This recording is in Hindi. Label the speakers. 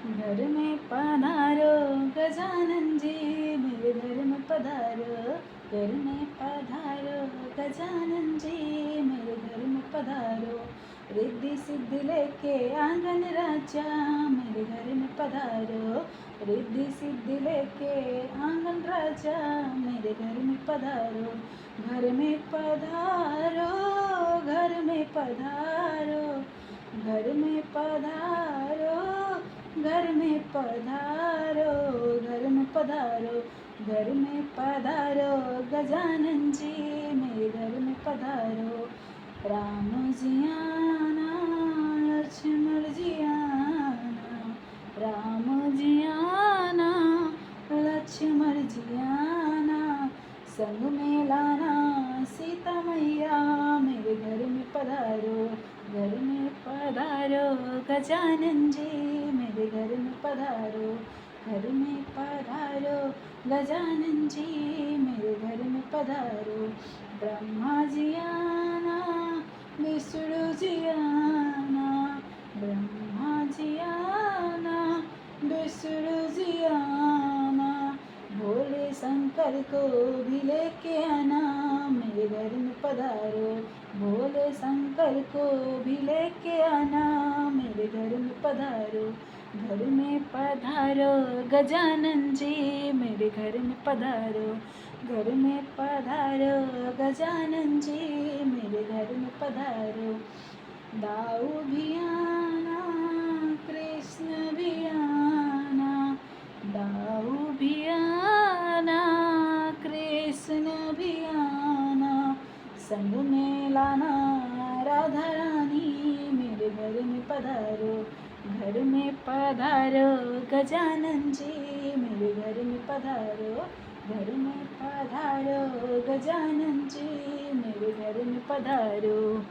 Speaker 1: घर में पधारो गजानन जी, मेरे घर में पधारो। घर में पधारो गजानन जी, मेरे घर में पधारो। रिद्धि सिद्धि लेके आंगन राजा, मेरे घर में पधारो। रिद्धि सिद्धि लेके आंगन राजा, मेरे घर में पधारो। घर में पधारो, घर में पधारो। घर में पधारो, घर में पधारो। घर में पधारो, घर में पधारो गजानन जी, मेरे घर में पधारो। राम जी आना, लक्ष्मण जी आना। राम जी आना, लक्ष्मण जी आना। संग में लाना सीता मैया, मेरे घर में पधारो। घर में पधारो गजानन जी, मेरे घर में पधारो। घर में पधारो गजानन जी, मेरे घर में पधारो। ब्रह्मा जी आना, विष्णु जी आना। ब्रह्मा जी आना, विष्णु जी आना। भोले शंकर को भी लेके आना, मेरे घर में पधारो। भोले शंकर को भी लेके आना, मेरे घर में पधारो। घर में पधारो गजानन जी, मेरे घर में पधारो। घर में पधारो गजानन जी, मेरे घर में पधारो। दाऊ भी आना, कृष्ण भी आना। दाऊ भी आना, कृष्ण भी आना। संग में लाना राधा रानी, मेरे घर में पधारो। घर में पधारो गजानन जी, मेरे घर में पधारो। घर में पधारो गजानन जी, मेरे घर में पधारो।